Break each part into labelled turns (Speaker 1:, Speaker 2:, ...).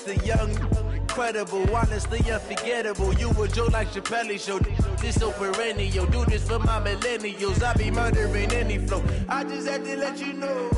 Speaker 1: the young, incredible, honestly unforgettable. You a joke like Chappelle Show. This so perennial. Do this for my millennials. I be murdering any flow. I just had to let you know.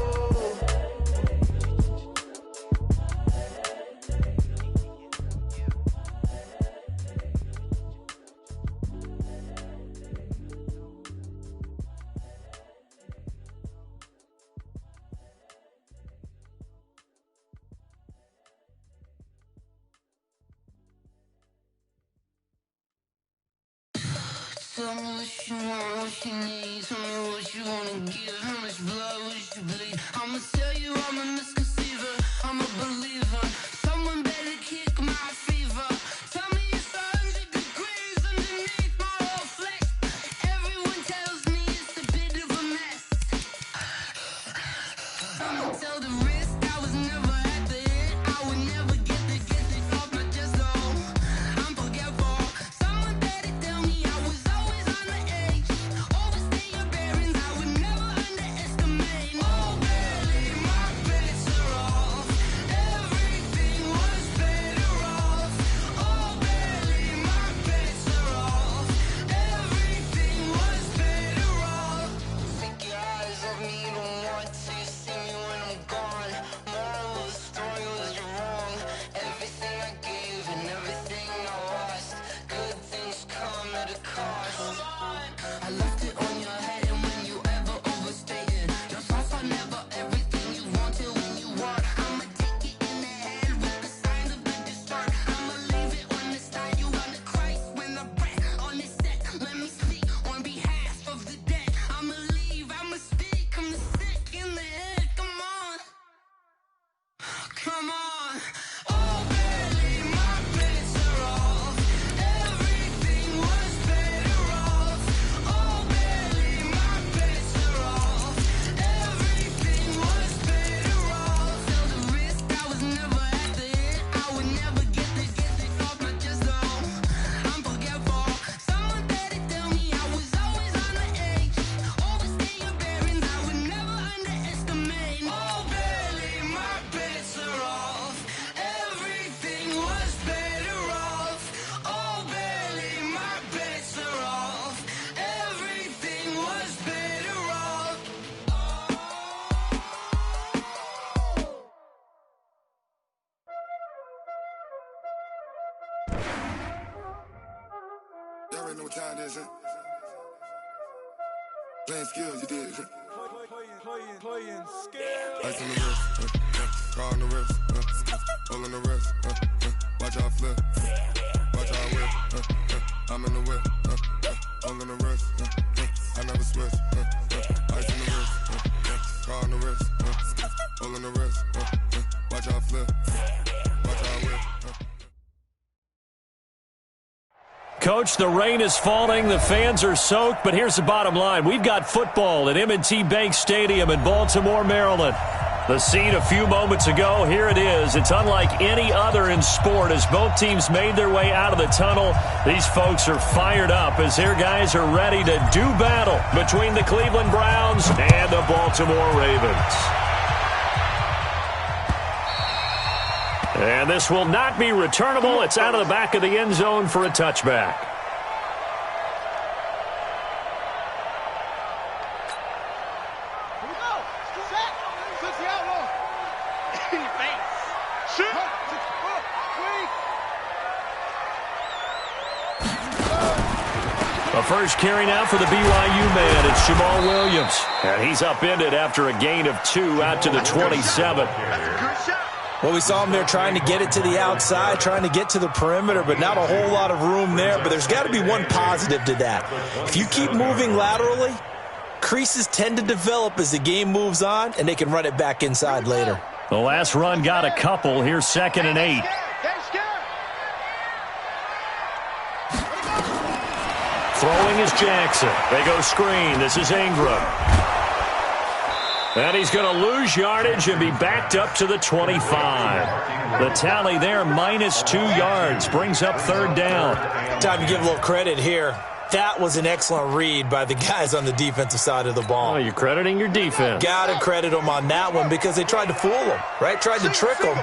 Speaker 2: Tell me what you want, what you need. Tell me what you wanna give. How much blood would you bleed? I'ma tell you I'm a misconceiver. I'm a believer. Someone better kick my fever. Tell me it's 100 degrees underneath my whole flesh. Everyone tells me it's a bit of a mess. I'ma tell the risk I was never at the hit. I would never get it off my chest though. I'm forgetful. Someone better tell me I was always on the edge. Overstay your bearings, I would never underestimate. Oh baby, my bets are off. Everything was better off. Oh baby, my bets are off. Everything was better off. Take your eyes off me, you don't want to see me when I'm gone. Moral of the story was you're wrong. Everything I gave and everything I lost. Good things come at a cost. I left it on your head, and when you ever overstated, your thoughts are never everything you wanted when you want. I'ma take it in the head with the signs of the distort. I'ma leave it on the side. You wanna Christ when I breath on this set. Let me speak on behalf of the dead. I'ma leave, I'ma speak. I'm the sick in the head. Come on, come on. Oh baby, my bets are off. Everything was better off. Oh baby, my bets are off. Everything was better off. Tell the risk I was never at the hit. I would never get it off my chest though. I'm forgetful. Someone better tell me I was always on the edge. Overstay your bearings, I would never underestimate. Oh baby, my bets are off. Everything was better off. Oh baby, my bets are off. Everything was better off.
Speaker 3: Y'all already know what time it is, huh? Playing skills, you did.
Speaker 4: Playing skill.
Speaker 3: Ice on the wrist, car on the wrist, hole in the wrist, watch out flip, watch out whip, I'm in the whip, hole in the wrist, I never switch, ice on the wrist, car on the wrist, hole in the wrist, watch out flip, watch out whip.
Speaker 5: Coach, the rain is falling, the fans are soaked, but here's the bottom line. We've got football at M&T Bank Stadium in Baltimore, Maryland. The scene a few moments ago, here it is. It's unlike any other in sport as both teams made their way out of the tunnel. These folks are fired up as their guys are ready to do battle between the Cleveland Browns and the Baltimore Ravens. And this will not be returnable. It's out of the back of the end zone for a touchback. A first carry now for the BYU man. It's Jamal Williams. And he's upended after a gain of 2 out to the 27.
Speaker 6: Well, we saw him there trying to get it to the outside, trying to get to the perimeter, but not a whole lot of room there. But there's got to be one positive to that. If you keep moving laterally, creases tend to develop as the game moves on, and they can run it back inside later.
Speaker 5: The last run got a couple. Here's 2nd and 8. Throwing is Jackson. They go screen. This is Ingram. And he's going to lose yardage and be backed up to the 25. The tally there, -2 yards, brings up 3rd down.
Speaker 6: Time to give a little credit here. That was an excellent read by the guys on the defensive side of the ball.
Speaker 5: Oh, you're crediting your defense.
Speaker 6: Got to credit them on that one because they tried to fool them, right? Tried to trick them.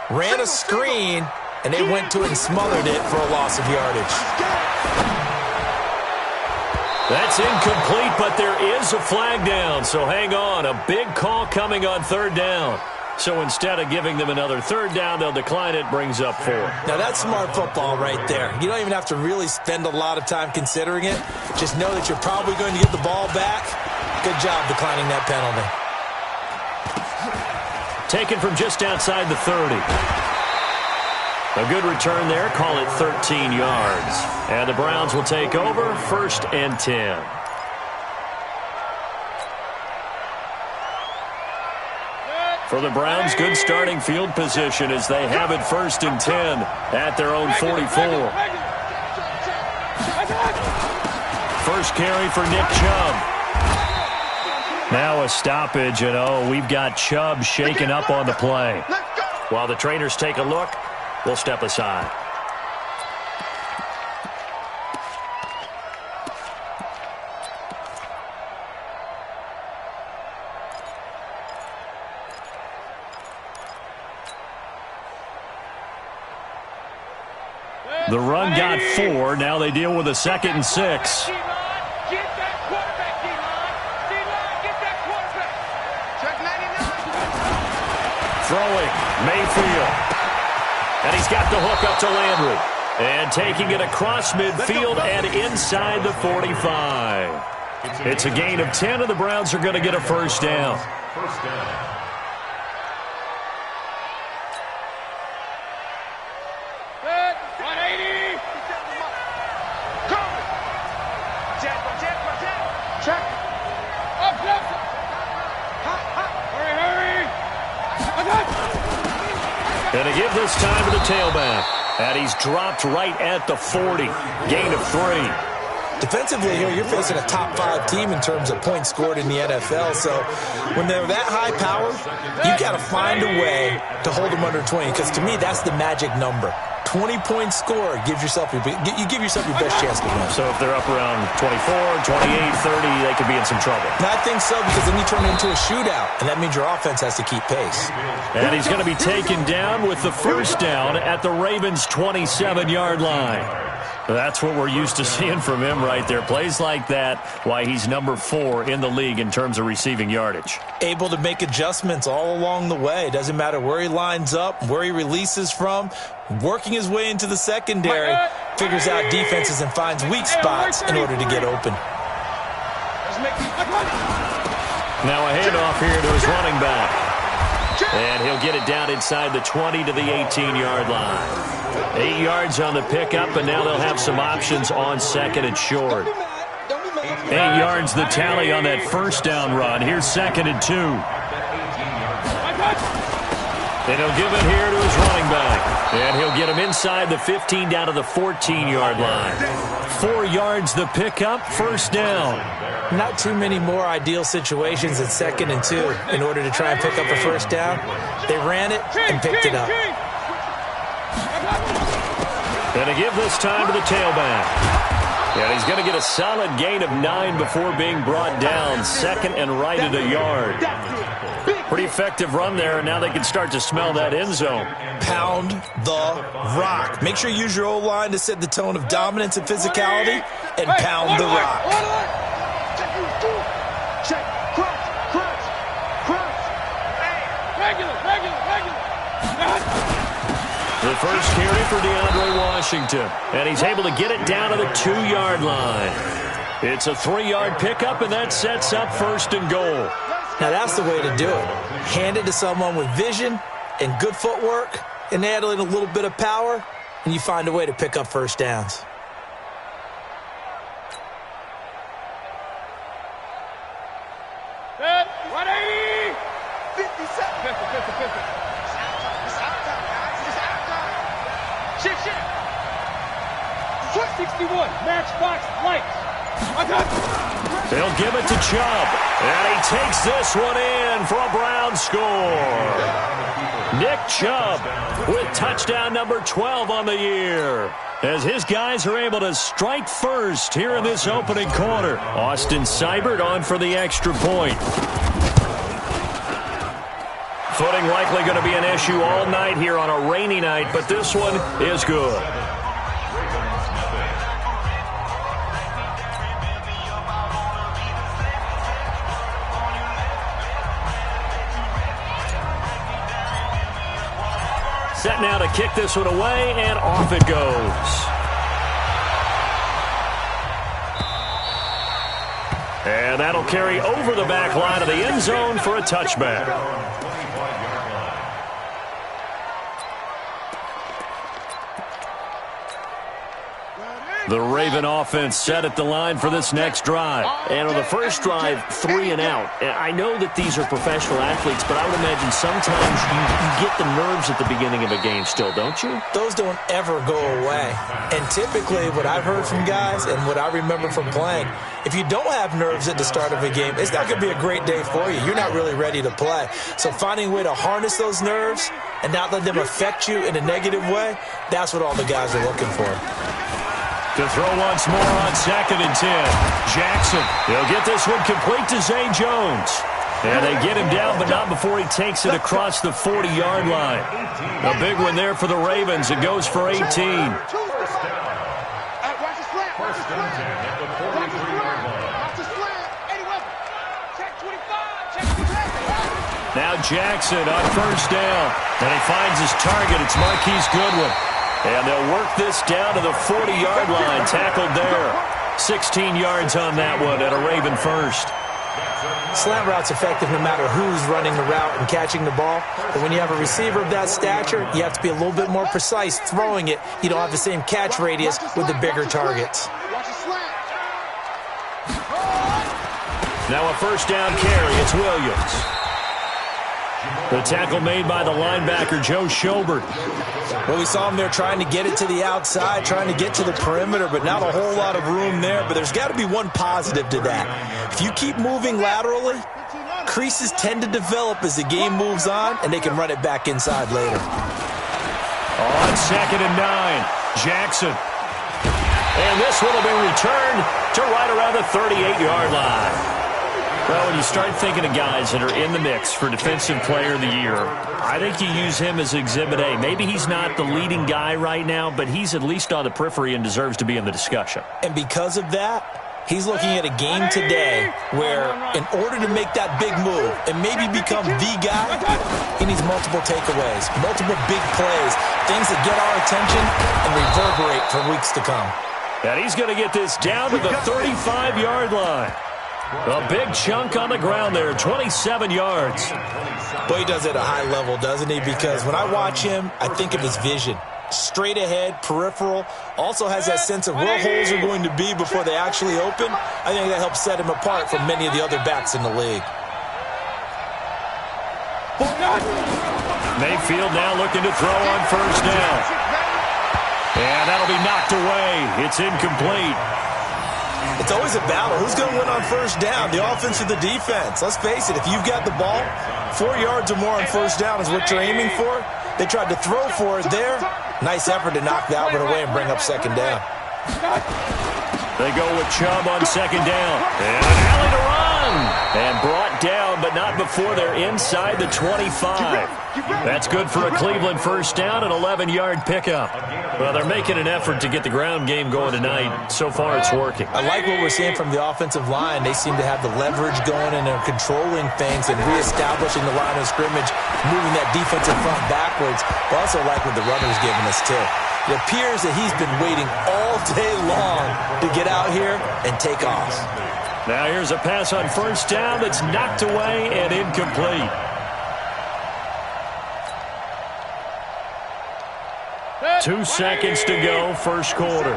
Speaker 6: ran a screen, and they went to it and smothered it for a loss of yardage.
Speaker 5: That's incomplete, but there is a flag down, so hang on. A big call coming on third down. So instead of giving them another third down, they'll decline it, brings up 4.
Speaker 6: Now, that's smart football right there. You don't even have to really spend a lot of time considering it. Just know that you're probably going to get the ball back. Good job declining that penalty.
Speaker 5: Taken from just outside the 30. A good return there. Call it 13 yards. And the Browns will take over 1st and 10. For the Browns, good starting field position as they have it 1st and 10 at their own 44. First carry for Nick Chubb. Now a stoppage, and we've got Chubb shaken up on the play. While the trainers take a look, we'll step aside. The run got 4. Now they deal with a 2nd and 6. Throwing, Mayfield. And he's got the hook up to Landry. And taking it across midfield and inside the 45. It's a gain of 10, and the Browns are going to get a first down. And to give this time to the tailback. And he's dropped right at the 40. Gain of 3.
Speaker 6: Defensively here, you're facing a top 5 team in terms of points scored in the NFL. So when they're that high power, you got to find a way to hold them under 20. Because to me, that's the magic number. 20-point score gives yourself you give yourself your best chance to win.
Speaker 5: So if they're up around 24, 28, 30, they could be in some trouble.
Speaker 6: I think so, because then you turn it into a shootout, and that means your offense has to keep pace.
Speaker 5: And he's going to be taken down with the first down at the Ravens' 27-yard line. That's what we're used to seeing from him right there. Plays like that, why he's number 4 in the league in terms of receiving yardage.
Speaker 6: Able to make adjustments all along the way. Doesn't matter where he lines up, where he releases from. Working his way into the secondary, figures out defenses and finds weak spots in order to get open.
Speaker 5: Now a handoff here to his running back. And he'll get it down inside the 20 to the 18-yard line. 8 yards on the pickup, and now they'll have some options on 2nd and short. 8 yards the tally on that first down run. Here's 2nd and 2. And he'll give it here to his running back. And he'll get him inside the 15 down to the 14-yard line. 4 yards the pickup, first down.
Speaker 6: Not too many more ideal situations at 2nd and 2 in order to try and pick up a first down. They ran it and picked it up.
Speaker 5: And to give this time to the tailback. And he's going to get a solid gain of 9 before being brought down. 2nd and right at a yard. Pretty effective run there, and now they can start to smell that end zone.
Speaker 6: Pound the rock. Make sure you use your O-line to set the tone of dominance and physicality, and pound the rock.
Speaker 5: The first carry for DeAndre Washington, and he's able to get it down to the 2-yard line. It's a 3-yard pickup, and that sets up 1st and goal.
Speaker 6: Now, that's the way to do it. Hand it to someone with vision and good footwork, and add in a little bit of power, and you find a way to pick up first downs.
Speaker 4: Set, 180! 57. 61, matchbox lights.
Speaker 5: They'll give it to Chubb, and he takes this one in for a Brown score. Nick Chubb with touchdown number 12 on the year, as his guys are able to strike first here in this opening quarter. Austin Seibert on for the extra point. Footing likely going to be an issue all night here on a rainy night, but this one is good. Set now to kick this one away, and off it goes. And that'll carry over the back line of the end zone for a touchback. The Raven offense set at the line for this next drive.
Speaker 7: And on the first drive, 3 and out. I know that these are professional athletes, but I would imagine sometimes you get the nerves at the beginning of a game still, don't you?
Speaker 6: Those don't ever go away. And typically, what I've heard from guys and what I remember from playing, if you don't have nerves at the start of a game, it's not going to be a great day for you. You're not really ready to play. So finding a way to harness those nerves and not let them affect you in a negative way, that's what all the guys are looking for.
Speaker 5: To throw once more on 2nd and 10. Jackson, he'll get this one complete to Zay Jones. And they get him down, but not before he takes it across the 40-yard line. A big one there for the Ravens. It goes for 18. Now Jackson on 1st down. And he finds his target. It's Marquise Goodwin. And they'll work this down to the 40-yard line. Tackled there. 16 yards on that one at a Raven first.
Speaker 6: Slant route's effective no matter who's running the route and catching the ball. But when you have a receiver of that stature, you have to be a little bit more precise throwing it. You don't have the same catch radius with the bigger targets.
Speaker 5: Now a 1st down carry. It's Williams. The tackle made by the linebacker, Joe Schobert.
Speaker 6: Well, we saw him there trying to get it to the outside, trying to get to the perimeter, but not a whole lot of room there. But there's got to be one positive to that. If you keep moving laterally, creases tend to develop as the game moves on, and they can run it back inside later.
Speaker 5: On 2nd and 9, Jackson. And this one will be returned to right around the 38-yard line. Well, when you start thinking of guys that are in the mix for Defensive Player of the Year, I think you use him as Exhibit A. Maybe he's not the leading guy right now, but he's at least on the periphery and deserves to be in the discussion.
Speaker 6: And because of that, he's looking at a game today where in order to make that big move and maybe become the guy, he needs multiple takeaways, multiple big plays, things that get our attention and reverberate for weeks to come.
Speaker 5: And he's going to get this down to the 35-yard line. A big chunk on the ground there, 27 yards.
Speaker 6: Boy, he does it at a high level, doesn't he? Because when I watch him, I think of his vision. Straight ahead, peripheral. Also has that sense of where holes are going to be before they actually open. I think that helps set him apart from many of the other backs in the league.
Speaker 5: Mayfield now looking to throw on 1st down. And that'll be knocked away. It's incomplete.
Speaker 6: It's always a battle. Who's going to win on 1st down, the offense or the defense? Let's face it, if you've got the ball, 4 yards or more on 1st down is what you're aiming for. They tried to throw for it there. Nice effort to knock that one away and bring up 2nd down.
Speaker 5: They go with Chubb on 2nd down. And an alley to run. And brought down, but not before they're inside the 25. That's good for a Cleveland 1st down, an 11-yard pickup. Well, they're making an effort to get the ground game going tonight. So far, it's working.
Speaker 6: I like what we're seeing from the offensive line. They seem to have the leverage going, and they're controlling things and reestablishing the line of scrimmage, moving that defensive front backwards. I also like what the runner's giving us, too. It appears that he's been waiting all day long to get out here and take off.
Speaker 5: Now here's a pass on 1st down that's knocked away and incomplete. Two seconds to go, 1st quarter.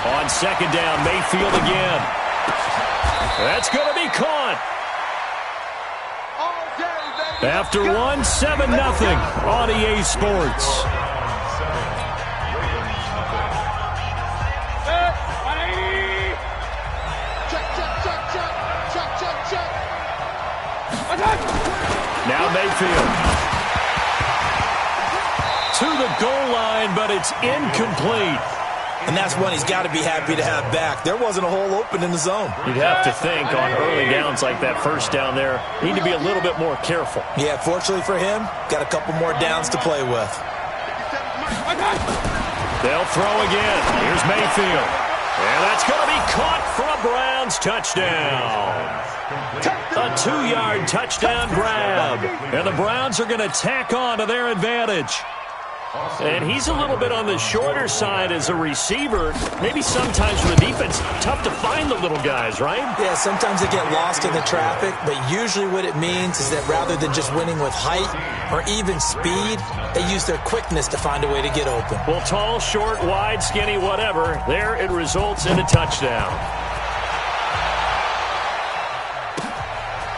Speaker 5: On 2nd down, Mayfield again. That's going to be caught. After one, 7-0 on EA Sports. Now Mayfield. To the goal line, but it's incomplete.
Speaker 6: And that's one he's got to be happy to have back. There wasn't a hole open in the zone.
Speaker 5: You'd have to think on early downs like that first down there, need to be a little bit more careful.
Speaker 6: Yeah, fortunately for him, got a couple more downs to play with.
Speaker 5: They'll throw again. Here's Mayfield. And that's going to be caught for a Browns touchdown. A 2-yard touchdown grab. And the Browns are going to tack on to their advantage. And he's a little bit on the shorter side as a receiver. Maybe sometimes for the defense, tough to find the little guys, right?
Speaker 6: Yeah, sometimes they get lost in the traffic, but usually what it means is that rather than just winning with height or even speed, they use their quickness to find a way to get open.
Speaker 5: Well, tall, short, wide, skinny, whatever, there it results in a touchdown.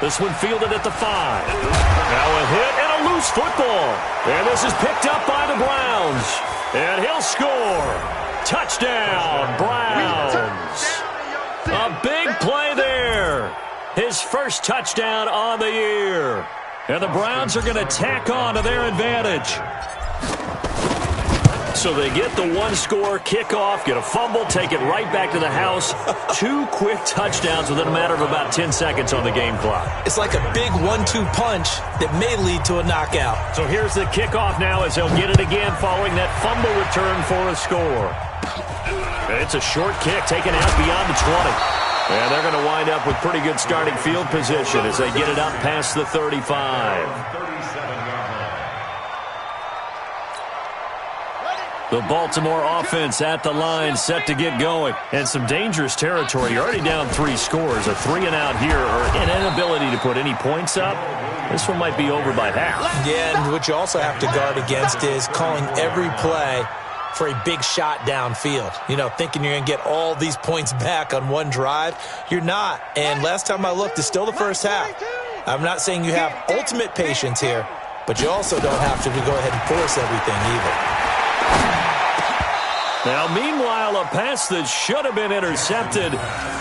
Speaker 5: This one fielded at the 5. Now a hit and a loose football. And this is picked up by the Browns. And he'll score. Touchdown, Browns. A big play there. His first touchdown on the year. And the Browns are going to tack on to their advantage. So they get the one-score kickoff, get a fumble, take it right back to the house. 2 quick touchdowns within a matter of about 10 seconds on the game clock.
Speaker 6: It's like a big 1-2 punch that may lead to a knockout.
Speaker 5: So here's the kickoff now as they'll get it again following that fumble return for a score. And it's a short kick taken out beyond the 20. And they're going to wind up with pretty good starting field position as they get it up past the 35. The Baltimore offense at the line, set to get going. And some dangerous territory. You're already down 3 scores. A 3-and-out here, or an inability to put any points up. This one might be over by half.
Speaker 6: Yeah, and what you also have to guard against is calling every play for a big shot downfield. You know, thinking you're going to get all these points back on one drive. You're not. And last time I looked, it's still the first half. I'm not saying you have ultimate patience here, but you also don't have to go ahead and force everything either.
Speaker 5: Now, meanwhile, a pass that should have been intercepted,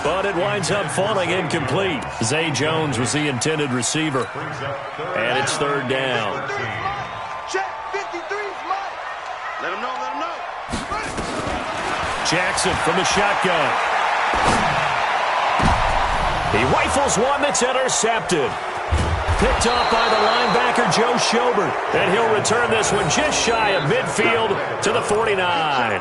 Speaker 5: but it winds up falling incomplete. Zay Jones was the intended receiver. And it's 3rd down.
Speaker 4: Check 53's Mike. Let him know,
Speaker 5: Jackson from the shotgun. He rifles one that's intercepted. Picked off by the linebacker, Joe Schobert. And he'll return this one just shy of midfield to the 49.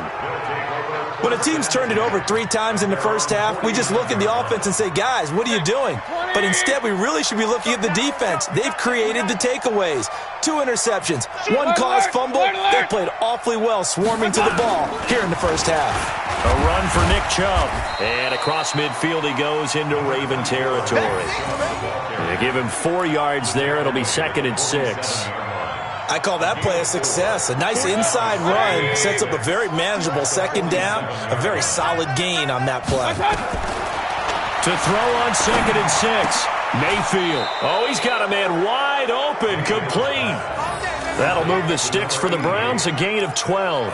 Speaker 6: When a team's turned it over 3 times in the first half, we just look at the offense and say, guys, what are you doing? But instead, we really should be looking at the defense. They've created the takeaways. 2 interceptions, 1 caused fumble. They played awfully well swarming to the ball here in the first half.
Speaker 5: A run for Nick Chubb. And across midfield he goes into Raven territory. They give him 4 yards there. It'll be 2nd and 6.
Speaker 6: I call that play a success. A nice inside run sets up a very manageable 2nd down. A very solid gain on that play.
Speaker 5: To throw on 2nd and 6. Mayfield. Oh, he's got a man wide open, complete. That'll move the sticks for the Browns, a gain of 12.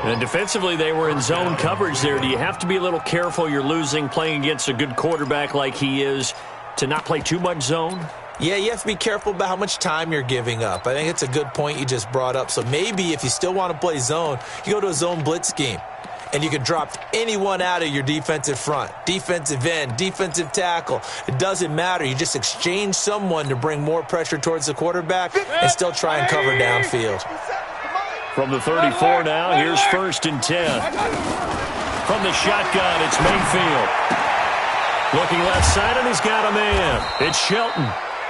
Speaker 5: And defensively, they were in zone coverage there. Do you have to be a little careful? You're losing, playing against a good quarterback like he is, to not play too much zone?
Speaker 6: Yeah, you have to be careful about how much time you're giving up. I think it's a good point you just brought up. So maybe if you still want to play zone, you go to a zone blitz scheme. And you can drop anyone out of your defensive front, defensive end, defensive tackle. It doesn't matter. You just exchange someone to bring more pressure towards the quarterback and still try and cover downfield.
Speaker 5: From the 34 now, here's 1st and 10. From the shotgun, it's Mayfield. Looking left side, and he's got a man. It's Shelton.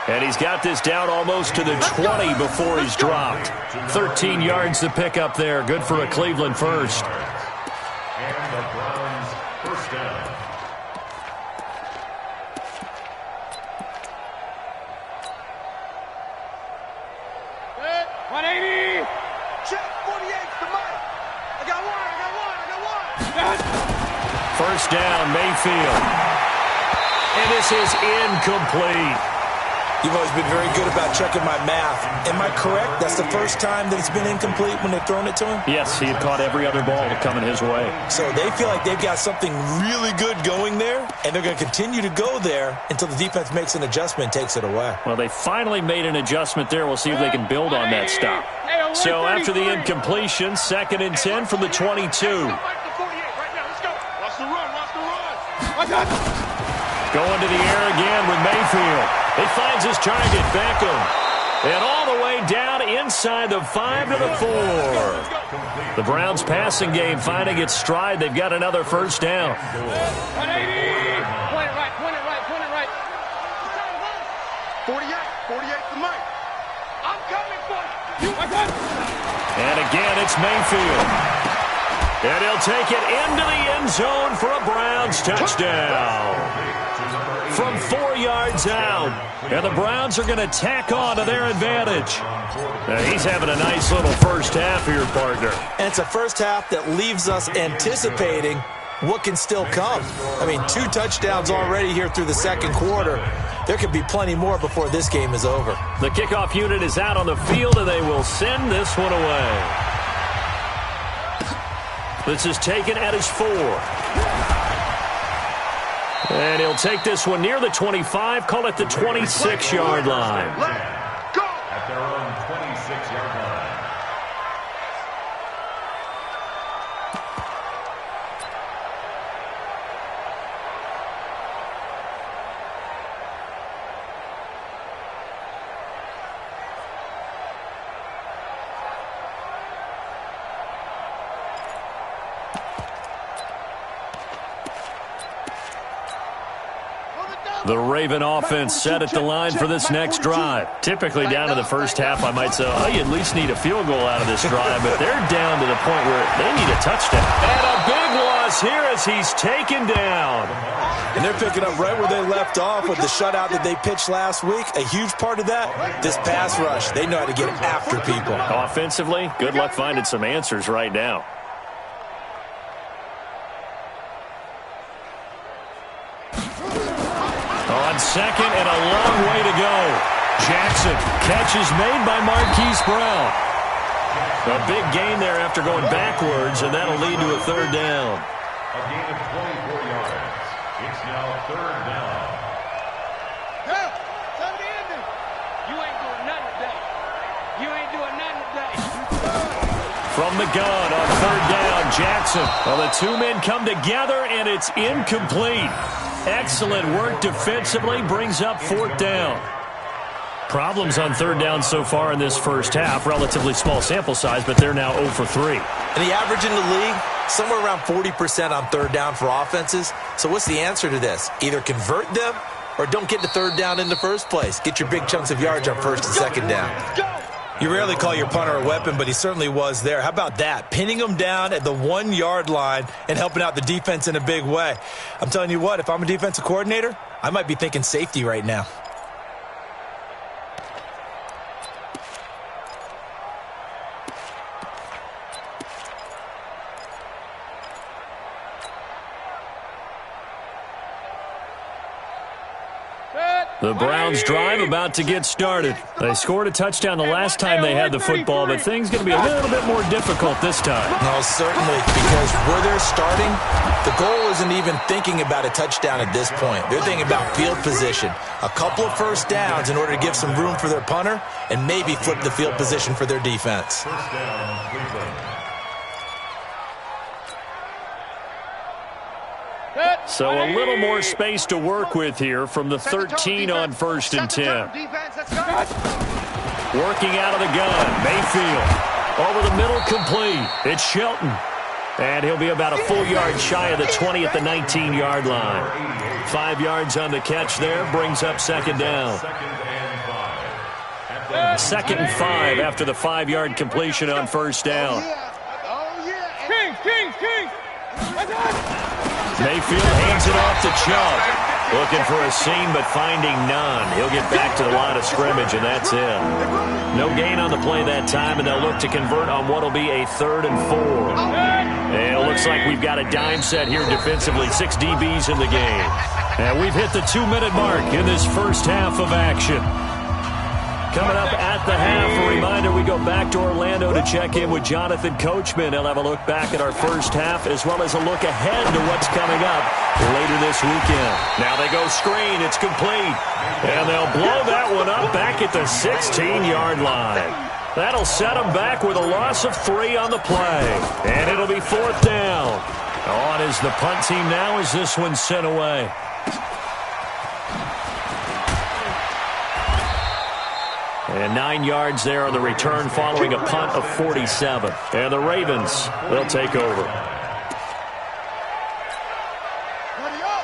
Speaker 5: And he's got this down almost to the 20 before he's dropped. 13 yards to pick up there. Good for a Cleveland first.
Speaker 3: And the Browns first down.
Speaker 4: Good. 180. Check 48's to Mike. I got one.
Speaker 5: First down, Mayfield. And this is incomplete.
Speaker 6: You've always been very good about checking my math. Am I correct? That's the first time that it's been incomplete when they've thrown it to him?
Speaker 5: Yes, he had caught every other ball coming his way.
Speaker 6: So they feel like they've got something really good going there, and they're going to continue to go there until the defense makes an adjustment and takes it away.
Speaker 5: Well, they finally made an adjustment there. We'll see if they can build on that stop. So after the incompletion, 2nd and 10 from the 22. Going to the air again with Mayfield. He finds his target, Beckham. And all the way down inside the 5 to the 4. The Browns passing game finding its stride. They've got another first down.
Speaker 4: 180. Point it right, point it right, point it right. 48 to Mike. I'm coming for you.
Speaker 5: And again, it's Mayfield. And he'll take it into the end zone for a Browns touchdown. From 4 yards out. And the Browns are going to tack on to their advantage. Now, he's having a nice little first half here, partner.
Speaker 6: And it's a first half that leaves us anticipating what can still come. I mean, 2 touchdowns already here through the second quarter. There could be plenty more before this game is over.
Speaker 5: The kickoff unit is out on the field, and they will send this one away. This is taken at his 4. And he'll take this one near the 25, call it the 26-yard line.
Speaker 4: Go!
Speaker 8: At their own 26-yard line.
Speaker 5: The Raven offense set at the line for this next drive. Typically down to the first half, I might say, oh, you at least need a field goal out of this drive, but they're down to the point where they need a touchdown. And a big loss here as he's taken down.
Speaker 6: And they're picking up right where they left off with the shutout that they pitched last week. A huge part of that, this pass rush. They know how to get after people.
Speaker 5: Offensively, good luck finding some answers right now. On second and a long way to go. Jackson, catch is made by Marquise Brown. A big gain there after going backwards, and that'll lead to a third down.
Speaker 8: A gain of 24 yards. It's now third down.
Speaker 4: You ain't doing nothing today. You ain't doing nothing today.
Speaker 5: From the gun on third down, Jackson. Well, the 2 men come together, and it's incomplete. Excellent work defensively, brings up fourth down. Problems on third down so far in this first half. Relatively small sample size, but they're now 0 for 3.
Speaker 6: And the average in the league, somewhere around 40% on third down for offenses. So what's the answer to this? Either convert them or don't get to third down in the first place. Get your big chunks of yards on first and second down. You rarely call your punter a weapon, but he certainly was there. How about that? Pinning him down at the 1-yard line and helping out the defense in a big way. I'm telling you what, if I'm a defensive coordinator, I might be thinking safety right now.
Speaker 5: The Browns drive about to get started. They scored a touchdown the last time they had the football, but things going to be a little bit more difficult this time.
Speaker 6: No, certainly, because where they're starting, the goal isn't even thinking about a touchdown at this point. They're thinking about field position. A couple of first downs in order to give some room for their punter and maybe flip the field position for their defense.
Speaker 8: First down, Cleveland.
Speaker 5: So a little more space to work with here from the 13 on first and 10. Working out of the gun, Mayfield. Over the middle, complete. It's Shelton. And he'll be about a full yard shy of the 20 at the 19-yard line. 5 yards on the catch there, brings up second down. Second and 5 after the 5-yard completion on first down.
Speaker 4: King.
Speaker 5: Mayfield hands it off to Chubb. Looking for a seam, but finding none. He'll get back to the line of scrimmage, and that's it. No gain on the play that time, and they'll look to convert on what will be a 3rd and 4. And it looks like we've got a dime set here defensively. 6 DBs in the game. And we've hit the 2-minute mark in this first half of action. Coming up at the half, a reminder, we go back to Orlando to check in with Jonathan Coachman. He'll have a look back at our first half as well as a look ahead to what's coming up later this weekend. Now they go screen. It's complete. And they'll blow that one up back at the 16-yard line. That'll set them back with a loss of 3 on the play. And it'll be fourth down. On is the punt team now as this one's sent away. And 9 yards there on the return following a punt of 47. And the Ravens, they'll take over.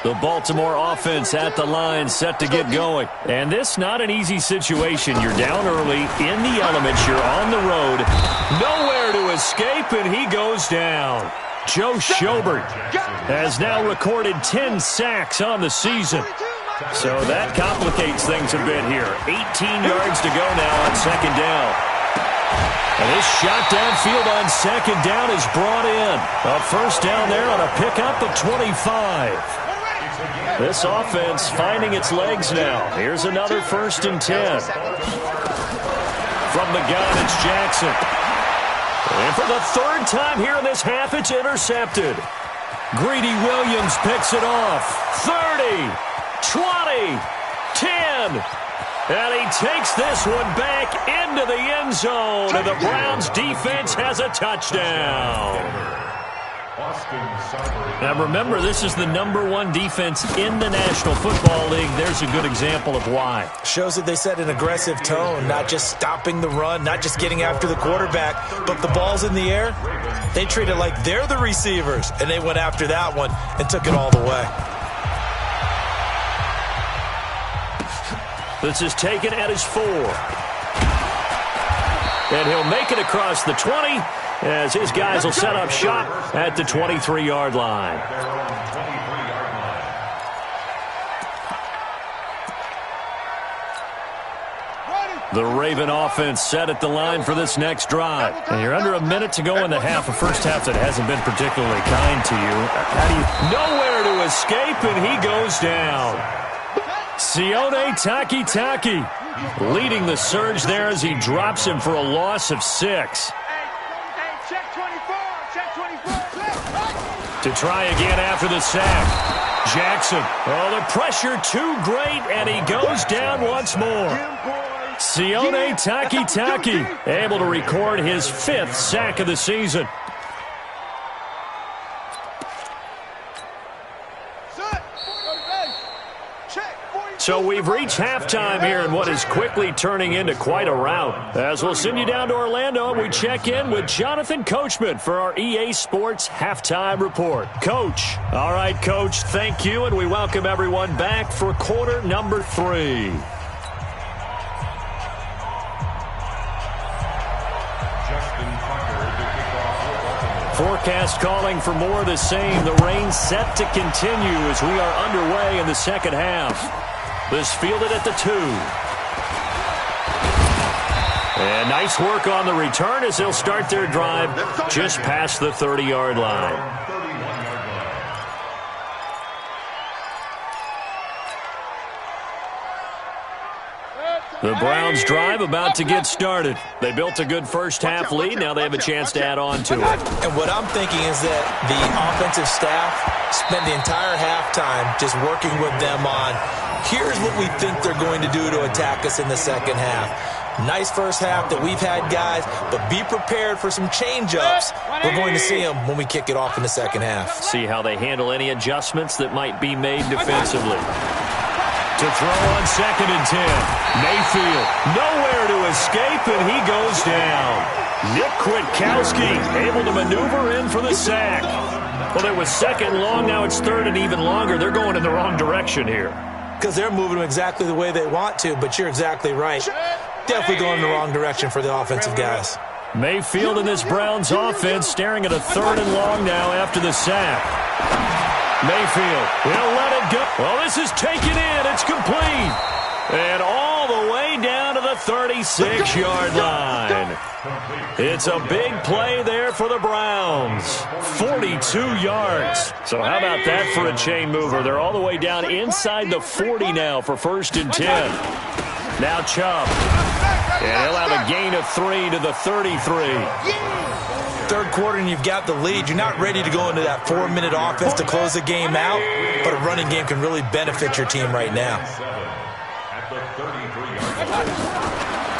Speaker 5: The Baltimore offense at the line, set to get going. And this not an easy situation. You're down early, in the elements, you're on the road. Nowhere to escape, and he goes down. Joe Schobert has now recorded 10 sacks on the season. So that complicates things a bit here. 18 yards to go now on second down. And this shot downfield on second down is brought in. A first down there on a pickup of 25. This offense finding its legs now. Here's another 1st and 10. From the gun, it's Jackson. And for the 3rd time here in this half, it's intercepted. Greedy Williams picks it off. 30, 20, 10. And he takes this one back into the end zone. And the Browns defense has a touchdown. Now remember, this is the #1 defense in the National Football League. There's a good example of why.
Speaker 6: Shows that they set an aggressive tone, not just stopping the run, not just getting after the quarterback, but the ball's in the air. They treat it like they're the receivers, and they went after that one and took it all the way.
Speaker 5: This is taken at his 4. And he'll make it across the 20 as his guys will set up shop at the 23-yard line. The Raven offense set at the line for this next drive. And you're under a minute to go in the half, a first half that hasn't been particularly kind to you. Nowhere to escape, and he goes down. Sione Takitaki leading the surge there as he drops him for a loss of 6. To try again after the sack. Jackson. Oh, the pressure too great, and he goes down once more. Sione Takitaki able to record his 5th sack of the season. So we've reached halftime here in what is quickly turning into quite a rout. As we'll send you down to Orlando, we check in with Jonathan Coachman for our EA Sports Halftime Report. Coach. All right, Coach, thank you, and we welcome everyone back for quarter number 3. Forecast calling for more of the same. The rain set to continue as we are underway in the second half. This fielded at the 2. And nice work on the return as they'll start their drive just past the 30-yard line. The Browns drive about to get started. They built a good first half lead. Now they have a chance to add on to it.
Speaker 6: And what I'm thinking is that the offensive staff spent the entire halftime just working with them on, here's what we think they're going to do to attack us in the second half. Nice first half that we've had, guys, but be prepared for some change-ups. We're going to see them when we kick it off in the second half.
Speaker 5: See how they handle any adjustments that might be made defensively. To throw on 2nd and 10. Mayfield, nowhere to escape, and he goes down. Nick Kwiatkowski able to maneuver in for the sack. Well, it was 2nd and long, now it's 3rd and even longer. They're going in the wrong direction here.
Speaker 6: Because they're moving them exactly the way they want to, but you're exactly right. Definitely going in the wrong direction for the offensive guys.
Speaker 5: Mayfield in this Browns offense staring at a 3rd and long now after the sack. Mayfield will let it go. Well, this is taken in. It's complete. And all the way down to the 36-yard line. It's a big play there for the Browns. 42 yards. So how about that for a chain mover? They're all the way down inside the 40 now for 1st and 10. Now Chubb. And he'll have a gain of 3 to the 33.
Speaker 6: Third quarter and you've got the lead. You're not ready to go into that 4-minute offense to close the game out, but a running game can really benefit your team right now.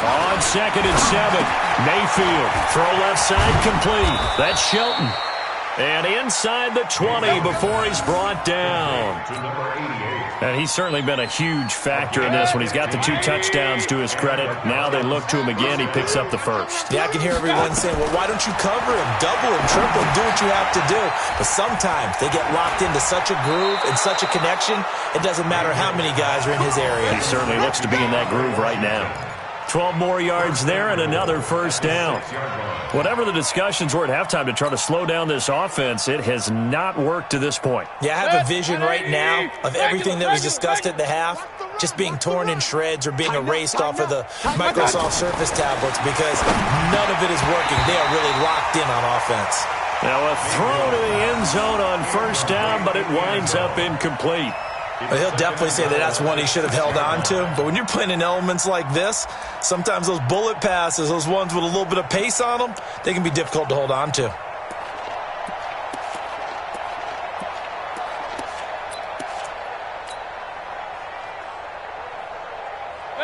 Speaker 5: On 2nd and 7, Mayfield. Throw left side complete. That's Shelton. And inside the 20 before he's brought down. And he's certainly been a huge factor in this when he's got the 2 touchdowns to his credit. Now they look to him again. He picks up the first.
Speaker 6: Yeah, I can hear everyone saying, well, why don't you cover him, double him, triple him, do what you have to do. But sometimes they get locked into such a groove and such a connection, it doesn't matter how many guys are in his area.
Speaker 5: He certainly looks to be in that groove right now. 12 more yards there and another first down. Whatever the discussions were at halftime to try to slow down this offense, it has not worked to this point.
Speaker 6: Yeah, I have a vision right now of everything that was discussed at the half just being torn in shreds or being erased off of the Microsoft Surface tablets because none of it is working. They are really locked in on offense.
Speaker 5: Now a throw to the end zone on first down, but it winds up incomplete.
Speaker 6: Well, he'll definitely say that that's one he should have held on to. But when you're playing in elements like this, sometimes those bullet passes, those ones with a little bit of pace on them, they can be difficult to hold on to.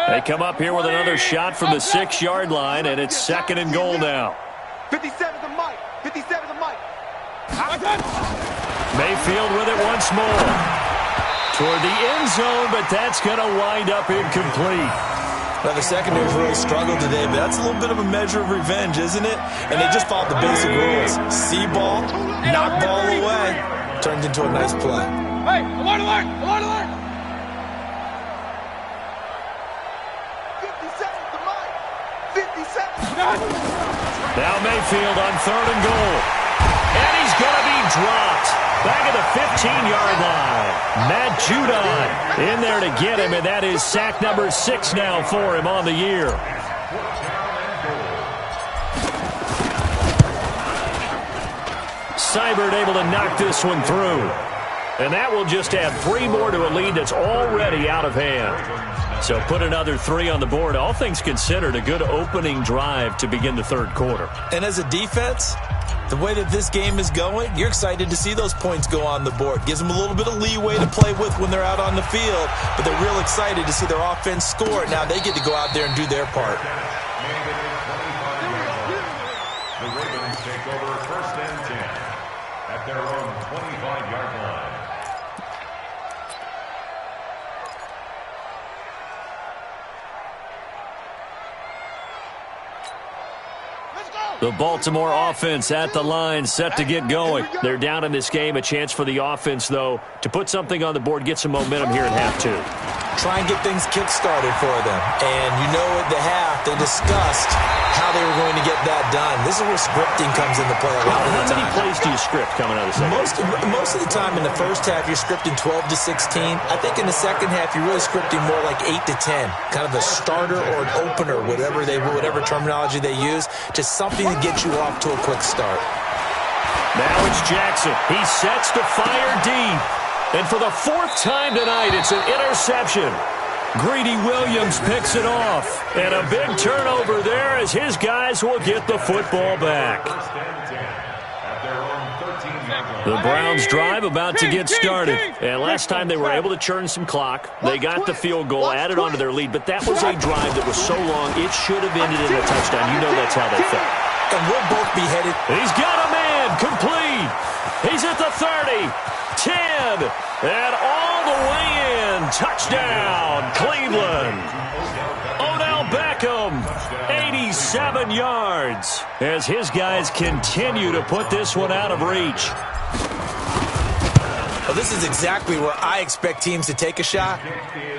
Speaker 5: They come up here with another shot from the 6-yard line, and it's 2nd and goal now.
Speaker 4: 57 to Mike. 57 to Mike.
Speaker 5: Mayfield with it once more. Toward the end zone, but that's going to wind up incomplete.
Speaker 6: Now, the secondary's really struggled today, but that's a little bit of a measure of revenge, isn't it? And they just followed the basic rules. See ball, knock ball away, turned into a nice play.
Speaker 4: Hey, alert, alert, alert, alert. 57 to Mike. 57.
Speaker 5: Now Mayfield on 3rd and goal. And he's going to be dropped. Back at the 15-yard line. Matt Judon in there to get him, and that is sack number 6 now for him on the year. Seibert able to knock this one through. And that will just add 3 more to a lead that's already out of hand. So put another 3 on the board. All things considered, a good opening drive to begin the 3rd quarter.
Speaker 6: And as a defense, the way that this game is going, you're excited to see those points go on the board. Gives them a little bit of leeway to play with when they're out on the field, but they're real excited to see their offense score. Now they get to go out there and do their part.
Speaker 8: The Ravens take over 1st and 10 at their own 25-yard line.
Speaker 5: The Baltimore offense at the line, set to get going. They're down in this game. A chance for the offense, though, to put something on the board, get some momentum here at half 2.
Speaker 6: Try and get things kick-started for them. And you know at the half, they discussed how they were going to get that done. This is where scripting comes into play a lot of the time.
Speaker 5: How many plays do you script coming out of the second?
Speaker 6: Most of the time in the first half, you're scripting 12 to 16. I think in the second half, you're really scripting more like 8 to 10. Kind of a starter or an opener, whatever terminology they use, just something to get you off to a quick start.
Speaker 5: Now it's Jackson. He sets to fire deep. And for the 4th time tonight, it's an interception. Greedy Williams picks it off. And a big turnover there as his guys will get the football back. The Browns drive about to get started. And last time they were able to churn some clock. They got the field goal, added onto their lead. But that was a drive that was so long, it should have ended in a touchdown. You know that's how they felt.
Speaker 6: And we'll both be headed.
Speaker 5: He's got a man, complete. He's at the 30. 10, and all the way in. Touchdown, Cleveland. Odell Beckham, 87 yards, as his guys continue to put this one out of reach.
Speaker 6: Well, this is exactly where I expect teams to take a shot.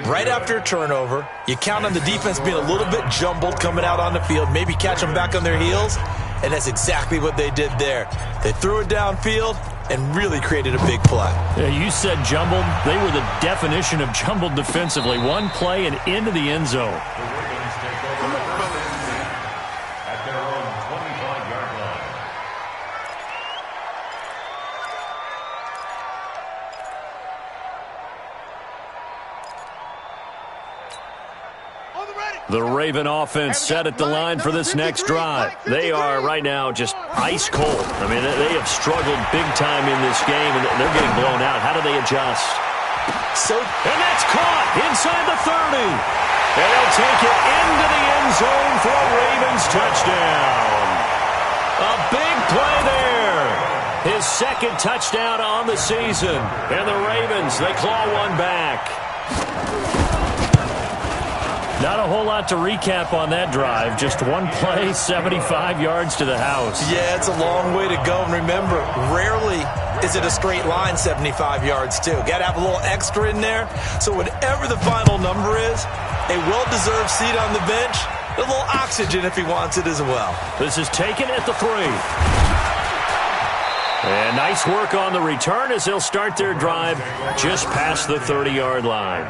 Speaker 6: Right after a turnover, you count on the defense being a little bit jumbled coming out on the field, maybe catch them back on their heels, and that's exactly what they did there. They threw it downfield and really created a big play.
Speaker 5: Yeah, you said jumbled. They were the definition of jumbled defensively. One play and into the end zone.
Speaker 8: At their own 25-yard line.
Speaker 5: The Raven offense set at the line for this next drive. They are right now just ice cold. I mean, they have struggled big time in this game, and they're getting blown out. How do they adjust? And that's caught inside the 30. And they'll take it into the end zone for a Ravens touchdown. A big play there. His second touchdown on the season. And the Ravens, they claw one back. Not a whole lot to recap on that drive. Just one play, 75 yards to the house.
Speaker 6: Yeah, it's a long way to go. And remember, rarely is it a straight line 75 yards, too. Got to have a little extra in there. So whatever the final number is, a well-deserved seat on the bench, a little oxygen if he wants it as well.
Speaker 5: This is taken at the 3. And nice work on the return as they'll start their drive just past the 30-yard line.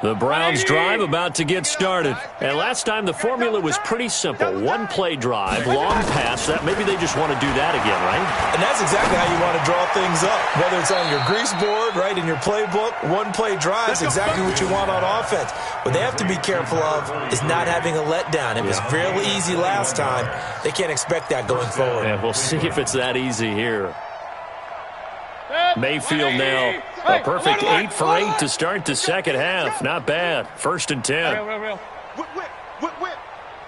Speaker 5: The Browns drive about to get started. And last time the formula was pretty simple. One play drive, long pass. That maybe they just want to do that again, right?
Speaker 6: And that's exactly how you want to draw things up. Whether it's on your grease board, right, in your playbook, one play drive is exactly what you want on offense. What they have to be careful of is not having a letdown. It was fairly easy last time. They can't expect that going forward.
Speaker 5: Yeah, we'll see if it's that easy here. Mayfield now a perfect 8 for 8 to start the second half. Not bad. 1st and 10.
Speaker 4: Whip.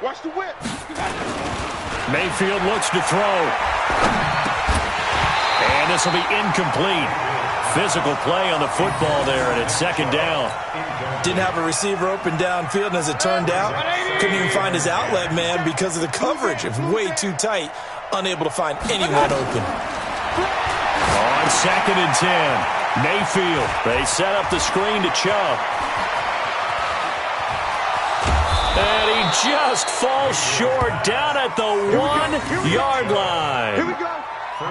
Speaker 4: Watch the whip.
Speaker 5: Mayfield looks to throw. And this will be incomplete. Physical play on the football there, and it's 2nd down.
Speaker 6: Didn't have a receiver open downfield, and as it turned out, couldn't even find his outlet man because of the coverage. It was way too tight, unable to find anyone open.
Speaker 5: On 2nd and 10. Mayfield, they set up the screen to Chubb. And he just falls short down at the 1-yard line.
Speaker 4: Here we go.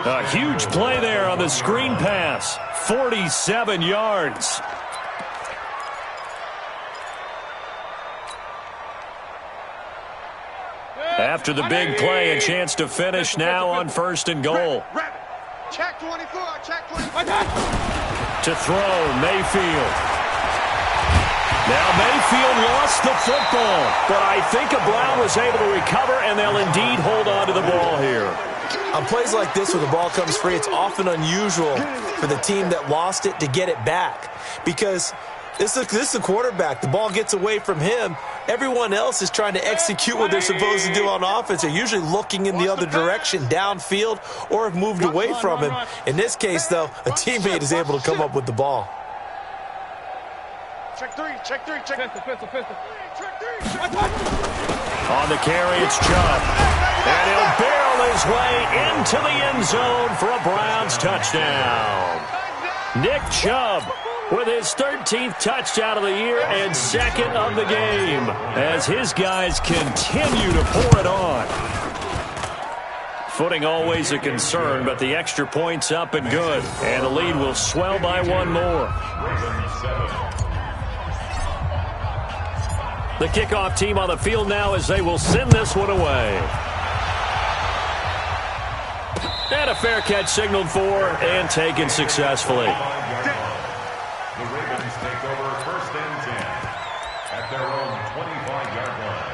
Speaker 5: A huge play there on the screen pass. 47 yards. After the big play, a chance to finish now on 1st and goal.
Speaker 4: Check 24, check 24.
Speaker 5: To throw, Mayfield. Now Mayfield lost the football, but I think Brown was able to recover, and they'll indeed hold on to the ball here.
Speaker 6: On plays like this where the ball comes free, it's often unusual for the team that lost it to get it back because this is the quarterback. The ball gets away from him. Everyone else is trying to execute what they're supposed to do on offense. They're usually looking in the other direction, downfield, or have moved away from him. In this case, though, a teammate is able to come up with the ball.
Speaker 4: Check 3, check 3, check. Pistol. Check 3, check 3.
Speaker 5: On the carry, it's Chubb. And he'll barrel his way into the end zone for a Browns touchdown. Nick Chubb with his 13th touchdown of the year and 2nd of the game as his guys continue to pour it on. Footing always a concern, but the extra point's up and good. And the lead will swell by 1 more. The kickoff team on the field now as they will send this one away. And a fair catch signaled for and taken successfully.
Speaker 8: The Ravens take over 1st and 10 at their own 25-yard line.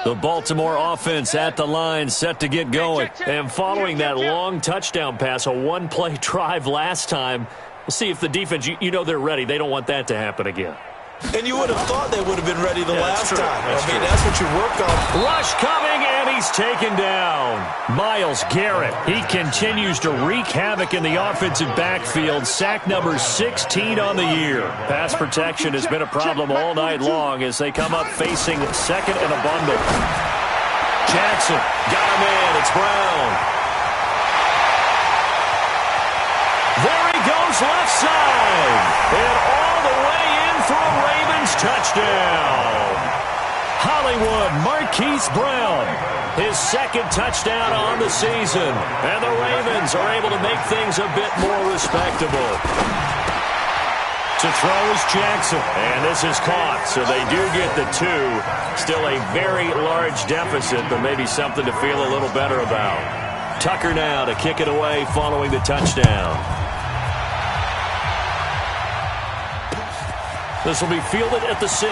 Speaker 5: The Baltimore offense at the line, set to get going. And following that long touchdown pass, a 1-play drive last time, we'll see if the defense, you know they're ready. They don't want that to happen again.
Speaker 6: And you would have thought they would have been ready the last time. That's what you work on.
Speaker 5: Rush coming, and he's taken down. Myles Garrett, he continues to wreak havoc in the offensive backfield. Sack number 16 on the year. Pass protection has been a problem all night long as they come up facing 2nd and a bundle. Jackson got him in. It's Brown. There he goes left side. And all the way in for a Ravens touchdown. Hollywood Marquise Brown, his 2nd touchdown on the season. And the Ravens are able to make things a bit more respectable. To throw is Jackson. And this is caught, so they do get the 2. Still a very large deficit, but maybe something to feel a little better about. Tucker now to kick it away following the touchdown. This will be fielded at the 6.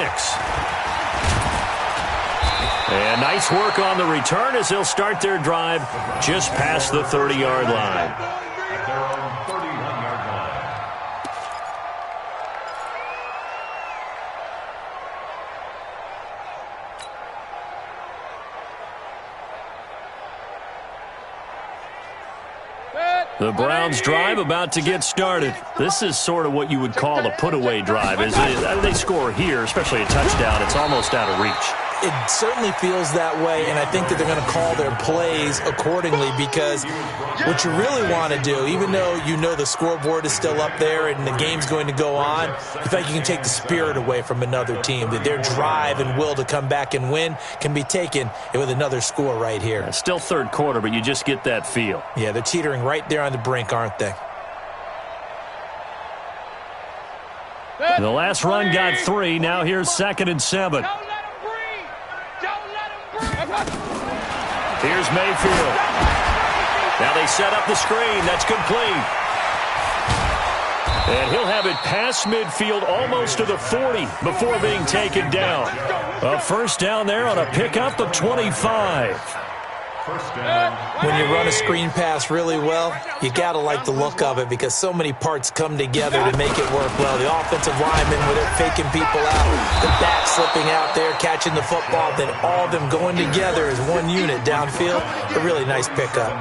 Speaker 5: And nice work on the return as they'll start their drive just past the 30-yard line.
Speaker 8: At their own 31-yard line.
Speaker 5: The Browns drive about to get started. This is sort of what you would call a put-away drive. As they score here, especially a touchdown, it's almost out of reach.
Speaker 6: It certainly feels that way, and I think that they're going to call their plays accordingly, because what you really want to do, even though you know the scoreboard is still up there and the game's going to go on, you think you can take the spirit away from another team, that their drive and will to come back and win can be taken with another score right here.
Speaker 5: Still third quarter, but you just get that feel.
Speaker 6: Yeah, they're teetering right there on the brink, aren't they?
Speaker 5: The last run got 3. Now here's 2nd and 7. Here's Mayfield. Now they set up the screen. That's complete. And he'll have it past midfield almost to the 40 before being taken down. A first down there on a pickup of 25.
Speaker 8: First down.
Speaker 6: When you run a screen pass really well, you got to like the look of it, because so many parts come together to make it work well. The offensive linemen, where they're faking people out, the back slipping out there, catching the football, then all of them going together as one unit downfield. A really nice pickup.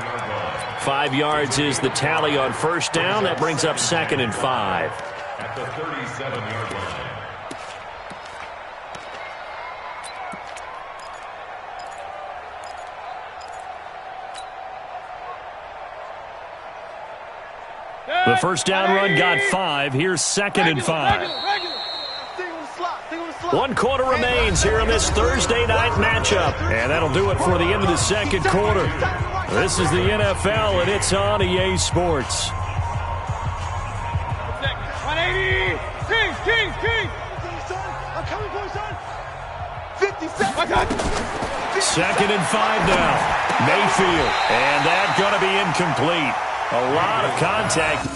Speaker 5: 5 yards is the tally on first down. That brings up 2nd and 5.
Speaker 8: At the 37-yard line.
Speaker 5: The first down run got 5. Here's 2nd and 5. 1 quarter remains here in this Thursday night matchup. And that'll do it for the end of the second quarter. This is the NFL, and it's on EA Sports.
Speaker 4: 180. King. I'm coming for you, son. 50 seconds.
Speaker 5: 2nd and 5 now. Mayfield. And that's going to be incomplete. A lot of contact.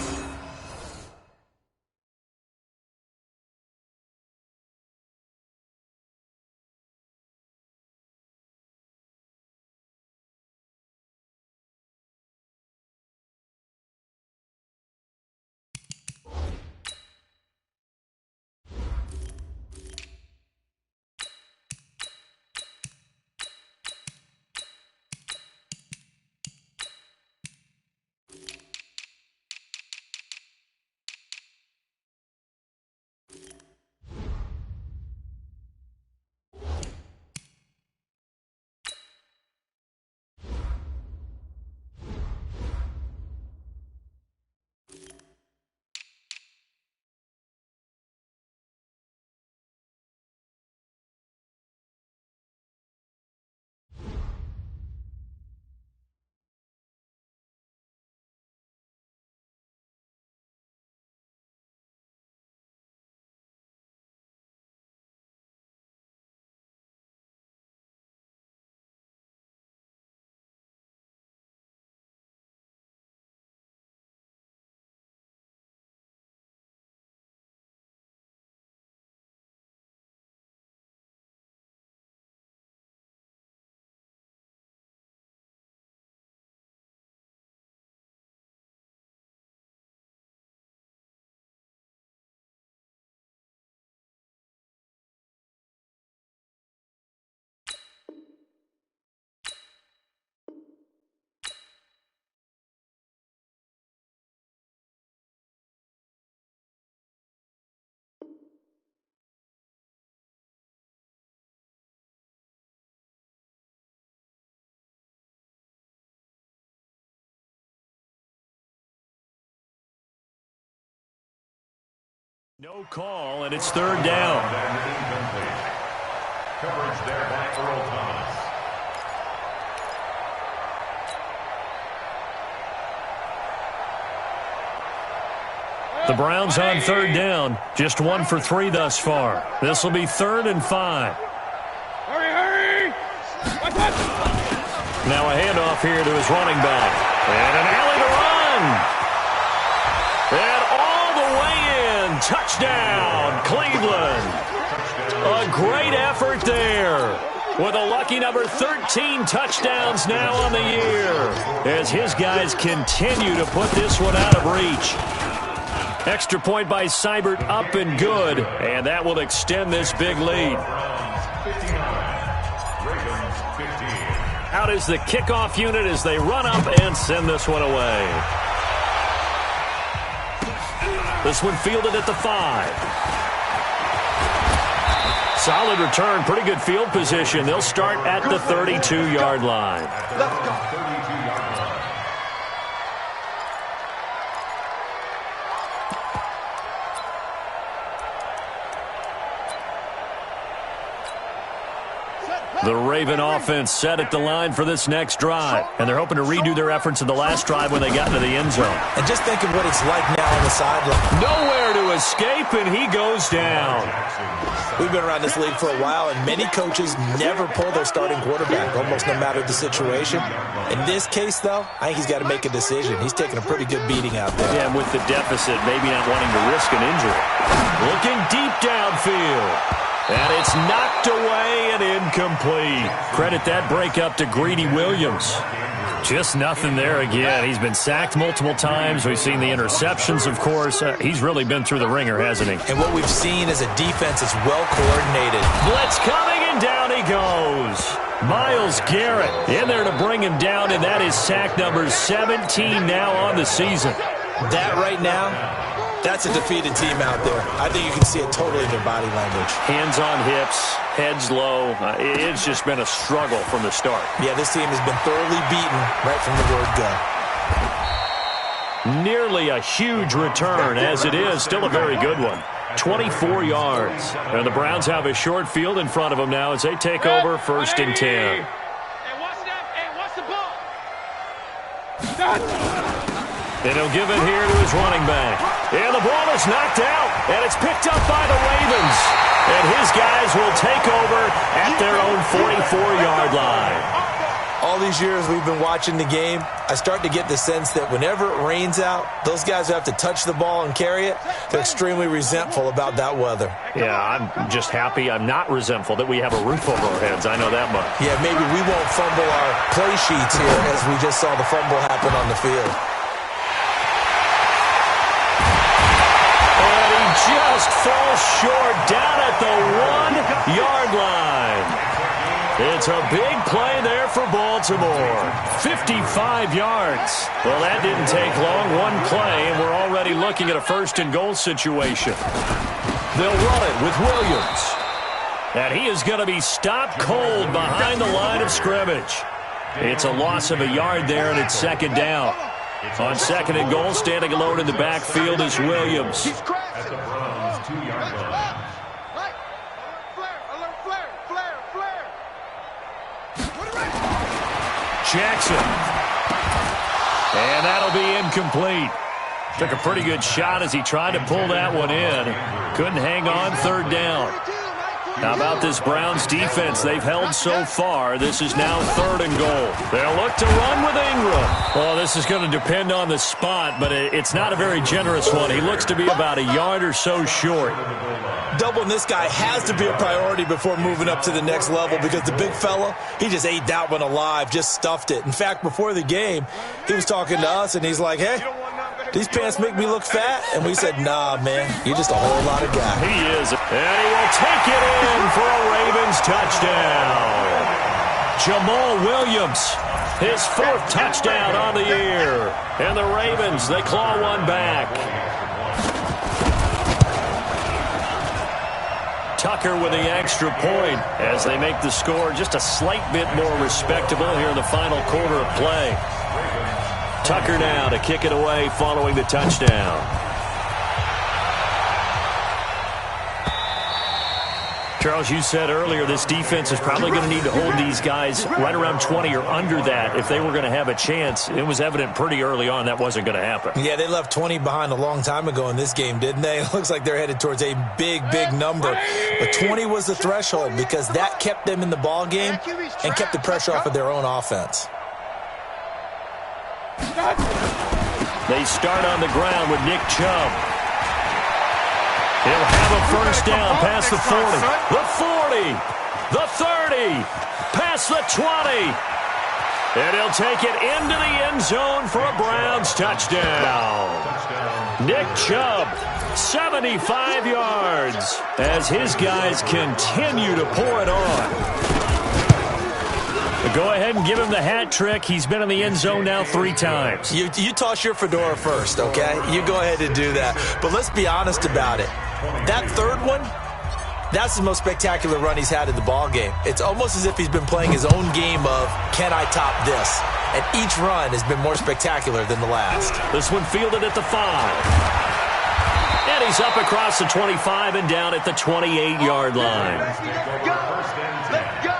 Speaker 5: No call, and it's 3rd down.
Speaker 8: Coverage there by Earl Thomas.
Speaker 5: The Browns on 3rd down. Just 1 for 3 thus far. This will be 3rd and 5.
Speaker 4: Hurry!
Speaker 5: Now a handoff here to his running back. And an alley to run. And all the way in. Touchdown, Cleveland. A great effort there. with a lucky number 13 touchdowns now on the year, as his guys continue to put this one out of reach. Extra point by Seibert, up and good, and that will extend this big lead. Out is the kickoff unit as they run up and send this one away. This one fielded at the 5. Solid return, pretty good field position. They'll start at the 32-yard line.
Speaker 4: Let's go.
Speaker 5: The Raven offense set at the line for this next drive, and they're hoping to redo their efforts in the last drive when they got into the end zone.
Speaker 6: And just think of what it's like now on the sideline.
Speaker 5: Nowhere to escape, and he goes down.
Speaker 6: We've been around this league for a while, and many coaches never pull their starting quarterback, almost no matter the situation. In this case, though, I think he's got to make a decision. He's taking a pretty good beating out there.
Speaker 5: Yeah, with the deficit, maybe not wanting to risk an injury. Looking deep downfield. And it's knocked away and incomplete. Credit that breakup to Greedy Williams. Just nothing there again. He's been sacked multiple times. We've seen the interceptions, of course. He's really been through the ringer, hasn't he?
Speaker 6: And what we've seen is a defense that's well coordinated.
Speaker 5: Blitz coming, and down he goes. Myles Garrett in there to bring him down, and that is sack number 17 now on the season.
Speaker 6: That right now, that's a defeated team out there. I think you can see it totally in their body language.
Speaker 5: Hands on hips, heads low. It's just been a struggle from the start.
Speaker 6: Yeah, this team has been thoroughly beaten right from the word go.
Speaker 5: Nearly a huge return, as it is. Still a very good one. 24 yards. And the Browns have a short field in front of them now as they take over 1st and 10. And he'll give it here to his running back. And the ball is knocked out, and it's picked up by the Ravens. And his guys will take over at their own 44-yard line.
Speaker 6: All these years we've been watching the game, I start to get the sense that whenever it rains out, those guys who have to touch the ball and carry it, they're extremely resentful about that weather.
Speaker 5: Yeah, I'm just happy I'm not resentful that we have a roof over our heads. I know that much.
Speaker 6: Yeah, maybe we won't fumble our play sheets here as we just saw the fumble happen on the field.
Speaker 5: Just falls short down at the 1-yard line. It's a big play there for Baltimore. 55 yards. Well, that didn't take long. One play, and we're already looking at a 1st and goal situation. They'll run it with Williams. And he is going to be stopped cold behind the line of scrimmage. It's a loss of a yard there, and it's 2nd down. On 2nd and goal, standing alone in the backfield is Williams.
Speaker 8: At the Browns' 2-yard line.
Speaker 5: Jackson. And that'll be incomplete. Took a pretty good shot as he tried to pull that one in. Couldn't hang on, 3rd down. How about this Browns defense? They've held so far. This is now 3rd and goal. They'll look to run with Ingram. Well, this is going to depend on the spot, but it's not a very generous one. He looks to be about a yard or so short.
Speaker 6: Doubling this guy has to be a priority before moving up to the next level because the big fella, he just ate that one alive, just stuffed it. In fact, before the game, he was talking to us, and he's like, hey, these pants make me look fat? And we said, nah, man, you're just a whole lot of guy.
Speaker 5: He is. And he will take it in for a Ravens touchdown. Jamal Williams, his 4th touchdown on the year. And the Ravens, they claw one back. Tucker with the extra point as they make the score just a slight bit more respectable here in the final quarter of play. Tucker now to kick it away following the touchdown. Charles, you said earlier this defense is probably going to need to hold these guys right around 20 or under that if they were going to have a chance. It was evident pretty early on that wasn't going to happen.
Speaker 6: Yeah, they left 20 behind a long time ago in this game, didn't they? It looks like they're headed towards a big, big number. But 20 was the threshold because that kept them in the ball game and kept the pressure off of their own offense.
Speaker 5: They start on the ground with Nick Chubb. He'll have have a first down past the 40, the 40, the 30, past the 20. And he'll take it into the end zone for a Browns touchdown. Nick Chubb, 75 yards, as his guys continue to pour it on. Go ahead and give him the hat trick. He's been in the end zone now 3 times.
Speaker 6: You toss your fedora first, okay? You go ahead and do that. But let's be honest about it. That third one, that's the most spectacular run he's had in the ball game. It's almost as if he's been playing his own game of, can I top this? And each run has been more spectacular than the last.
Speaker 5: This one fielded at the 5. And he's up across the 25 and down at the 28-yard line.
Speaker 4: Let's go.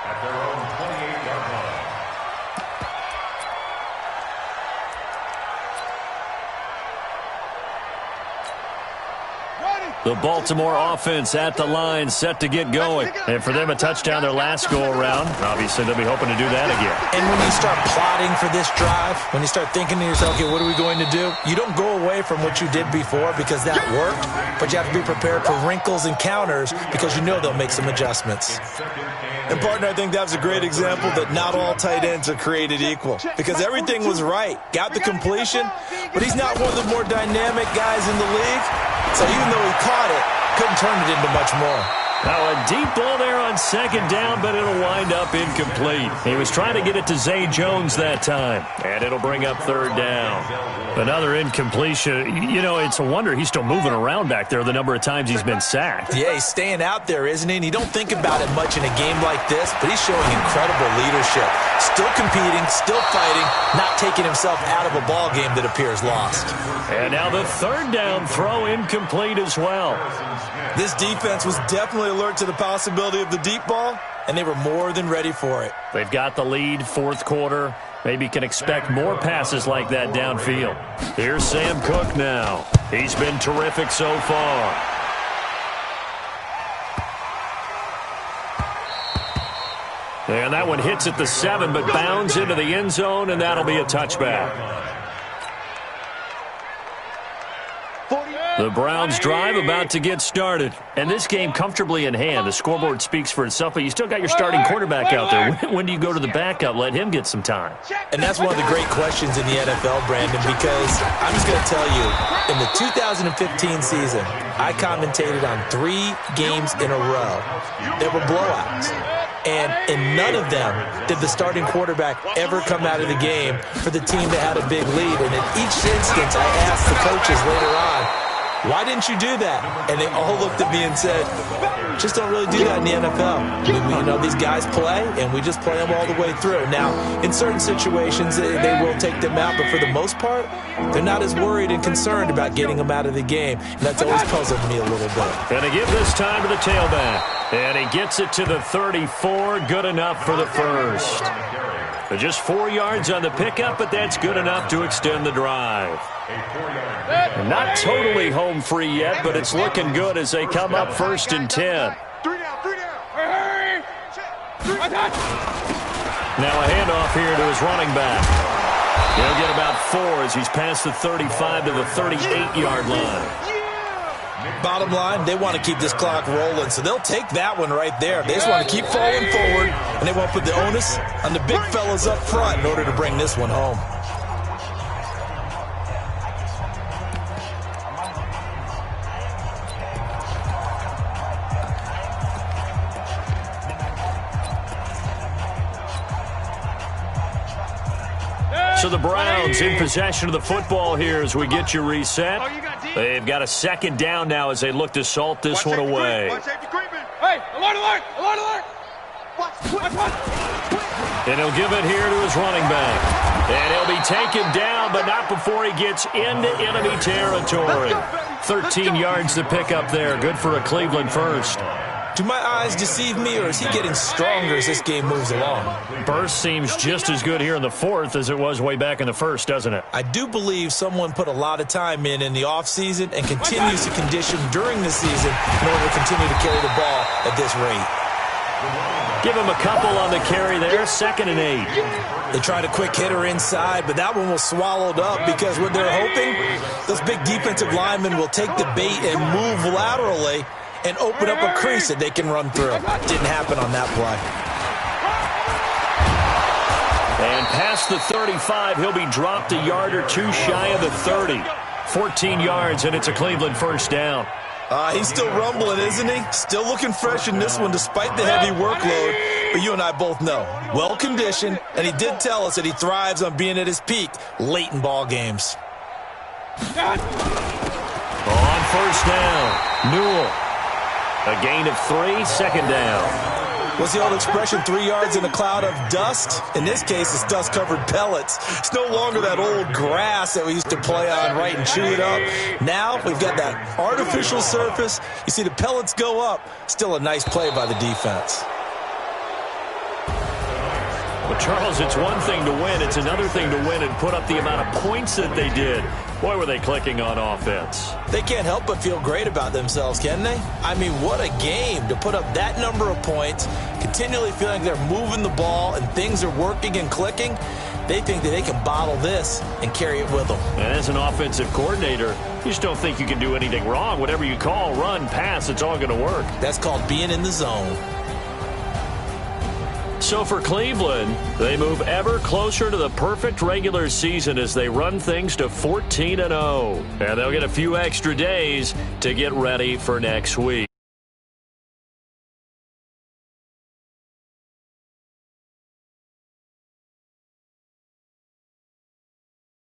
Speaker 8: At their own 28-yard line.
Speaker 5: The Baltimore offense at the line, set to get going. And for them, a touchdown their last go-around. Obviously, they'll be hoping to do that again.
Speaker 6: And when you start plotting for this drive, when you start thinking to yourself, okay, what are we going to do? You don't go away from what you did before because that worked, but you have to be prepared for wrinkles and counters because you know they'll make some adjustments. And, partner, I think that's a great example that not all tight ends are created equal because everything was right. Got the completion, but he's not one of the more dynamic guys in the league. So even though he caught it, couldn't turn it into much more.
Speaker 5: Now a deep ball there on second down, but it'll wind up incomplete. He was trying to get it to Zay Jones that time, and it'll bring up third down. Another incompletion. You know, it's a wonder he's still moving around back there the number of times he's been sacked.
Speaker 6: Yeah, he's staying out there, isn't he? And you don't think about it much in a game like this, but he's showing incredible leadership. Still competing, still fighting, not taking himself out of a ball game that appears lost.
Speaker 5: And now the third down throw incomplete as well.
Speaker 6: This defense was definitely alert to the possibility of the deep ball, and they were more than ready for it.
Speaker 5: They've got the lead, fourth quarter. Maybe can expect more passes like that downfield. Here's Sam Cook now. He's been terrific so far. And that one hits at the 7, but bounds into the end zone, and that'll be a touchback. The Browns drive about to get started. And this game comfortably in hand. The scoreboard speaks for itself, but you still got your starting quarterback out there. When do you go to the backup? Let him get some time.
Speaker 6: And that's one of the great questions in the NFL, Brandon, because I'm just going to tell you, in the 2015 season, I commentated on 3 games in a row. There were blowouts. And in none of them did the starting quarterback ever come out of the game for the team that had a big lead. And in each instance, I asked the coaches later on, why didn't you do that? And they all looked at me and said, just don't really do that in the NFL. You know, these guys play, and we just play them all the way through. Now, in certain situations, they will take them out, but for the most part, they're not as worried and concerned about getting them out of the game. And that's always puzzled me a little bit.
Speaker 5: And to give this time to the tailback. And he gets it to the 34. Good enough for the first. But just 4 yards on the pickup, but that's good enough to extend the drive. And not totally home free yet, but it's looking good as they come up 1st and 10.
Speaker 4: 3 down.
Speaker 5: Now a handoff here to his running back. He'll get about 4 as he's past the 35 to the 38-yard line.
Speaker 6: Bottom line, they want to keep this clock rolling, so they'll take that one right there. They just want to keep falling forward, and they want to put the onus on the big fellas up front in order to bring this one home.
Speaker 5: So the Browns in possession of the football here as we get you reset. They've got a second down now as they look to salt this one away.
Speaker 4: Hey, alert!
Speaker 5: And he'll give it here to his running back. And he'll be taken down, but not before he gets into enemy territory. 13 yards to pick up there. Good for a Cleveland first.
Speaker 6: Do my eyes deceive me, or is he getting stronger as this game moves along?
Speaker 5: Burst seems just as good here in the 4th as it was way back in the 1st, doesn't it?
Speaker 6: I do believe someone put a lot of time in the offseason and continues to condition during the season in order to continue to carry the ball at this rate.
Speaker 5: Give him a couple on the carry there, 2nd and 8.
Speaker 6: They tried a quick hitter inside, but that one was swallowed up because what they're hoping, those big defensive linemen will take the bait and move laterally and open up a crease that they can run through. Didn't happen on that play.
Speaker 5: And past the 35, he'll be dropped a yard or two shy of the 30. 14 yards, and it's a Cleveland first down.
Speaker 6: He's still rumbling, isn't he? Still looking fresh in this one despite the heavy workload. But you and I both know, well-conditioned, and he did tell us that he thrives on being at his peak late in ball games.
Speaker 5: On first down, Newell. A gain of 3, 2nd down.
Speaker 6: What's the old expression, 3 yards in a cloud of dust? In this case, it's dust-covered pellets. It's no longer that old grass that we used to play on, right, and chew it up. Now we've got that artificial surface. You see the pellets go up. Still a nice play by the defense.
Speaker 5: Well, Charles, it's one thing to win. It's another thing to win and put up the amount of points that they did. Boy, were they clicking on offense.
Speaker 6: They can't help but feel great about themselves, can they? I mean, what a game to put up that number of points, continually feeling they're moving the ball and things are working and clicking. They think that they can bottle this and carry it with them.
Speaker 5: And as an offensive coordinator, you just don't think you can do anything wrong. Whatever you call, run, pass, it's all going to work.
Speaker 6: That's called being in the zone.
Speaker 5: So for Cleveland, they move ever closer to the perfect regular season as they run things to 14-0. And they'll get a few extra days to get ready for next week.